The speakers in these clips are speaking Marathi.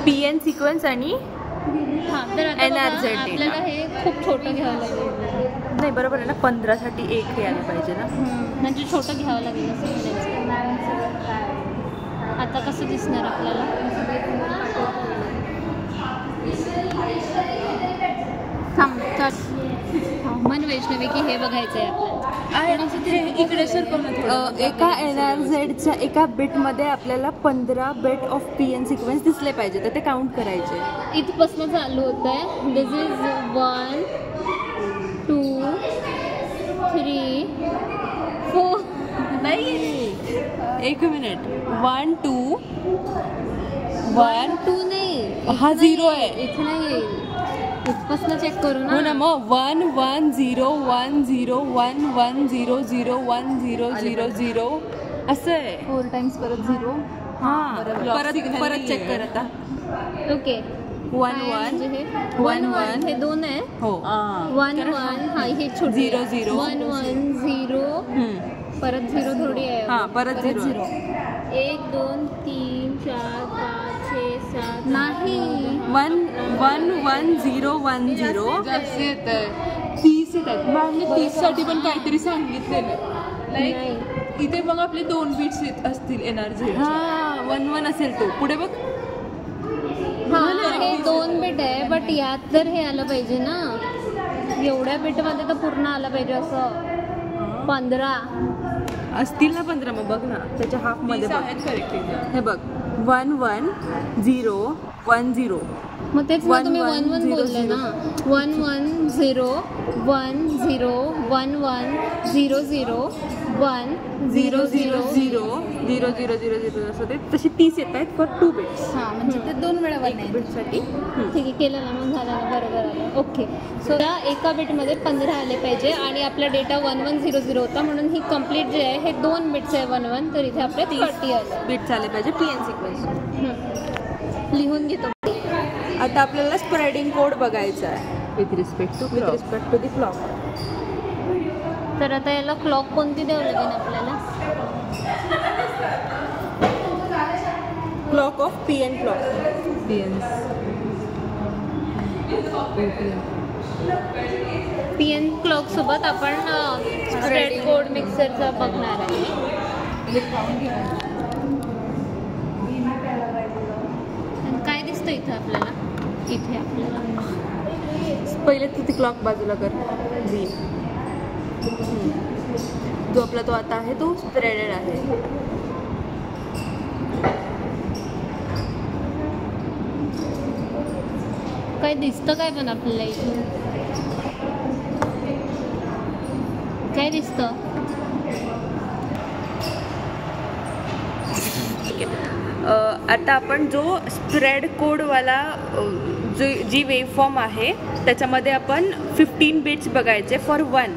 PN सिक्वेन्स आणि तर आता NRZ आपल्याला हे खूप छोटं घ्यावं लागेल. नाही बरोबर आहे ना, 15 साठी एक हे आलं पाहिजे ना. म्हणजे छोटं घ्यावं लागेल असं म्हणायचं. आता कसं दिसणार आपल्याला? मन वैष्णवी की हे बघायचं आहे आपल्याला. इकडे सर एका NRZच्या एका बिटमध्ये आपल्याला 15 बिट ऑफ PN सिक्वेन्स दिसले पाहिजे, तर ते काउंट करायचे. इथपासून चालू होत आहे. दिस इज 1 2 3 4. नाही, एक मिनिट. 1 2 1 2 नाही, हा 0 आहे. इथे नाही, इथपासून चेक करू ना. हो ना, मग 1 1 0 1 0 1 1 0 0 1 0 0 0 असं आहे. 4 टाइम्स परत 0. परत चेक कर आता. ओके. 1 1 1 1 हे 2 आहे. हो. 1 1 हा हे छोटी 0 0 1 1 0 परत 0 थोडी आहे. हा परत 0. 1 2 3 4 5 6 7 नाही. 1 1 1 0 1 0 जास्त येत आहे. 30 येतात. मग मी 30 साठी पण काहीतरी सांगितलेलं. लाईक इथे मग आपले 2 बीट्स असतील NRZ. हा 1 1 असेल तो. पुढे बघ. हा हे 2 बिट आहे, बट यात तर हे आलं पाहिजे ना. एवढ्या बिटमध्ये तर पूर्ण आलं पाहिजे असं. 15 असतील ना 15. मग बघ ना त्याच्या हाफ मध्ये बघ. करेक्ट. हे बघ 1 1 0 1 0. मग तेच मग तुम्ही 1 1 बोलले ना. 1 1 0 1 0 1 1 0 0 1 0 0 0 0 0 0 0 असं ते तशी 30 येत आहेत फॉर 2 बिट्स. हां म्हणजे ते 2 वेळा 1 बिटसाठी. ठीक आहे, केलं ना मग झालं ना. बरोबर आलं. ओके. सो त्या एका बिटमध्ये 15 आले पाहिजे आणि आपला डेटा 1 1 0 0 होता, म्हणून ही कंप्लीट जे आहे हे 2 बिट्स आहे 1 1. तर इथे आपले 30 आले बिट्स आले पाहिजे PN सिक्वेन्स. लिहून घेतो. आता आपल्याला स्प्रेडिंग कोड बघायचा आहे with respect to the clock. तर आता याला क्लॉक कोणती द्यावं लागेल आपल्याला? Clock of PN clock. PN clock सोबत आपण स्प्रेड कोड मिक्सरचा बघणार आहे. काय दिसतं इथं आपल्याला? इथे आपल्याला पहिले तिथे क्लॉक बाजूला कर. जो आपला तो आता आहे तो स्प्रेडेड आहे. काय दिसतं काय पण आपल्याला इथे? काय दिसतं? आता आपण जो स्प्रेड कोडवाला जी वेवफॉर्म आहे त्याच्यामध्ये आपण 15 बिट्स बघायचे फॉर 1.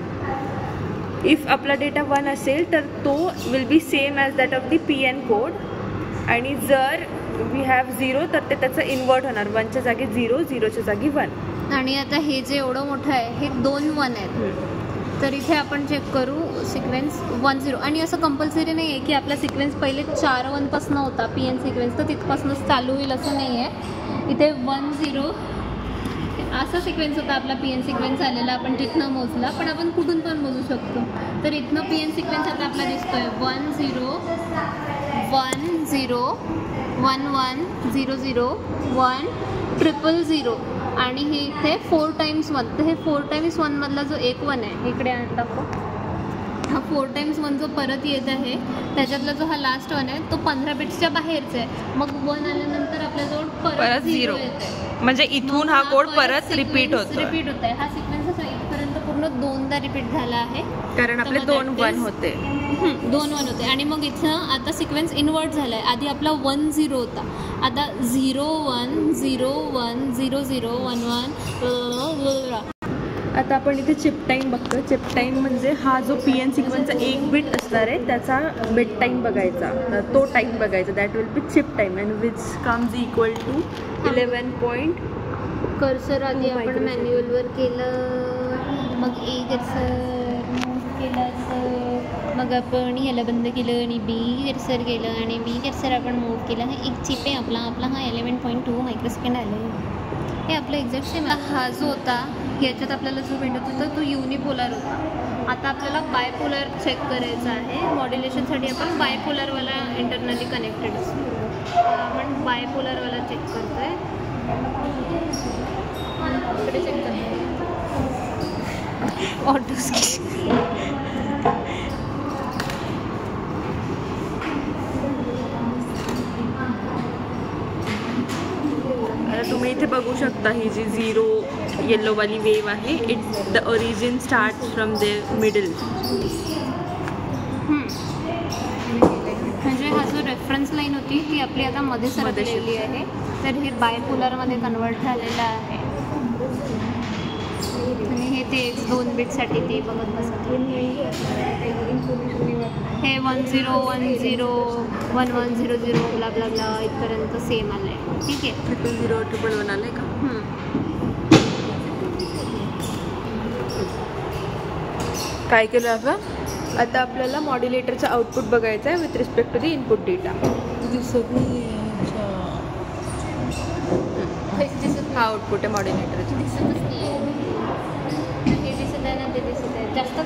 इफ आपला डेटा 1 असेल तर तो will be same as that of the PN code. आणि जर वी हॅव 0 तर ते त्याचं इन्व्हर्ट होणार. 1च्या जागी 0 0च्या जागी 1. आणि आता हे जे एवढं मोठं आहे हे 2 1 आहेत. तर इथे आपण चेक करू सिक्वेन्स 1 0. आणि असं कंपल्सरी नाही आहे की आपला सिक्वेन्स पहिले 4 1 पासून होता PN सिक्वेन्स, तर तिथपासूनच चालू होईल असं नाही आहे. इथे 1 0 असा सिक्वेन्स होता आपला PN सिक्वेन्स आलेला. आपण तिथनं मोजला, पण आपण कुठून पण मोजू शकतो. तर इथनं PN सिक्वेन्स आता आपला दिसतोय 1 0 1 0 1 1 0 0 1 0 0 आणि हे इथे 4 टाइम्स 1. तर हे 4 टाइम्स 1 मधला जो एक 1 आहे इकडे टाकू. हा 4 टाइम्स 1 जो परत येत आहे त्याच्यातला जो हा लास्ट 1 आहे तो 15 बिट्सच्या बाहेरचा आहे. मग 1 आल्यानंतर आपल्याजवळ परत 0 येत आहे. म्हणजे इथून हा कोड परत रिपीट होत आहे. हा सिक्वेन्स असा इथपर्यंत पूर्ण 2दा रिपीट झाला आहे कारण आपले 2 1 होते. 2 1 होते. आणि मग इथं आता सिक्वेन्स इन्व्हर्ट झाला आहे. आधी आपला 1 0 होता, आता 0 1 0 1 0 0 1 1. आता आपण इथे चिप टाईम बघतो. चिप टाईम म्हणजे हा जो PN सिक्वेन्सचा एक बिट असणार आहे त्याचा बिट टाईम बघायचा, तो टाईम बघायचा. That will be chip time and which comes equal to 11. Cursor आधी आपण मॅन्युअलवर केलं, मग एक केलं असं मग आपण याला बंद केलं आणि बी कर्सर केलं आणि बी कर्सर आपण मूव्ह केलं. हे एक चिप आहे आपला हा 11.2 मायक्रोसेकंड आलं. हे आपलं एक्झॅक्ट सेम. हा जो होता ह्याच्यात आपल्याला जो भेटत होता तो युनिपोलर होता. आता आपल्याला बायपोलर चेक करायचं आहे. मॉड्युलेशनसाठी आपण बायपोलरवाला इंटरनली कनेक्टेड असतो. आपण बायपोलरवाला चेक करतो आहे. इकडे चेक करतो ऑटो तुम्ही इथे बघू शकता ही जी 0 येल्लोवाली वेव आहे, the origin start from the middle. म्हणजे हा जो रेफरन्स लाईन होती ती आपली आता मध्ये सरकलेली आहे. तर हे बायपोलरमध्ये कन्वर्ट झालेलं आहे आणि हे तेच 2 बीटसाठी ते बघत बसत. हे 10101100 ब्ला ब्ला ब्ला इथपर्यंत सेम आलं आहे. ठीक आहे. 00011 आलं आहे का? काय केलं आपण आता? आपल्याला मॉड्युलेटरचं आउटपुट बघायचं आहे with respect to the input data. हा आउटपुट आहे मॉड्युलेटरचं. दिसतच नाही. हे दिसत आहे ना, ते दिसत आहे जास्त.